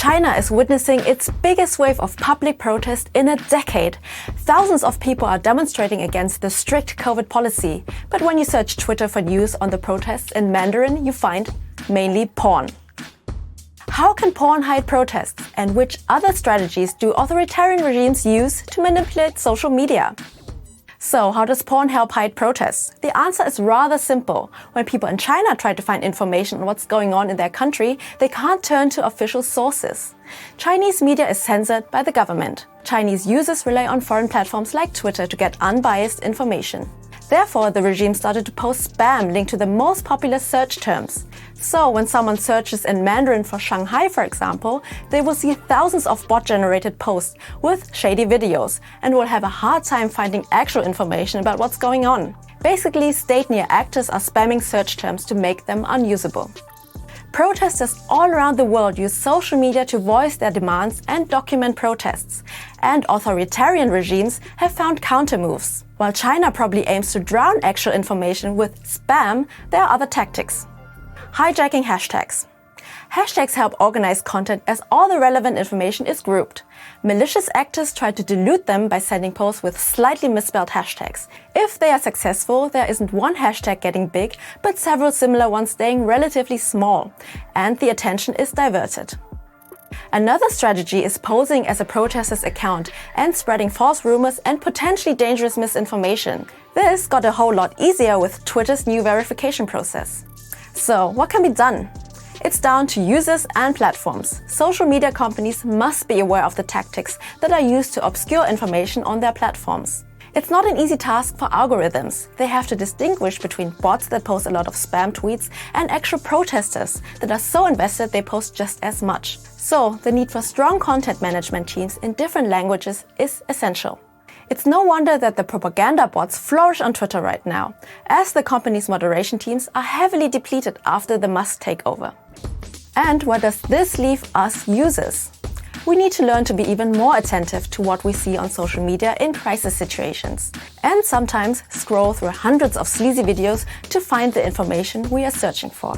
China is witnessing its biggest wave of public protest in a decade. Thousands of people are demonstrating against the strict COVID policy. But when you search Twitter for news on the protests in Mandarin, you find mainly porn. How can porn hide protests? And which other strategies do authoritarian regimes use to manipulate social media? So, how does porn help hide protests? The answer is rather simple. When people in China try to find information on what's going on in their country, they can't turn to official sources. Chinese media is censored by the government. Chinese users rely on foreign platforms like Twitter to get unbiased information. Therefore, the regime started to post spam linked to the most popular search terms. So, when someone searches in Mandarin for Shanghai, for example, they will see thousands of bot-generated posts with shady videos and will have a hard time finding actual information about what's going on. Basically, state-near actors are spamming search terms to make them unusable. Protesters all around the world use social media to voice their demands and document protests. And authoritarian regimes have found counter-moves. While China probably aims to drown actual information with spam, there are other tactics. Hijacking hashtags. Hashtags help organize content as all the relevant information is grouped. Malicious actors try to dilute them by sending posts with slightly misspelled hashtags. If they are successful, there isn't one hashtag getting big, but several similar ones staying relatively small, and the attention is diverted. Another strategy is posing as a protester's account and spreading false rumors and potentially dangerous misinformation. This got a whole lot easier with Twitter's new verification process. So, what can be done? It's down to users and platforms. Social media companies must be aware of the tactics that are used to obscure information on their platforms. It's not an easy task for algorithms. They have to distinguish between bots that post a lot of spam tweets and actual protesters that are so invested they post just as much. So, the need for strong content management teams in different languages is essential. It's no wonder that the propaganda bots flourish on Twitter right now, as the company's moderation teams are heavily depleted after the Musk takeover. And where does this leave us users? We need to learn to be even more attentive to what we see on social media in crisis situations, and sometimes scroll through hundreds of sleazy videos to find the information we are searching for.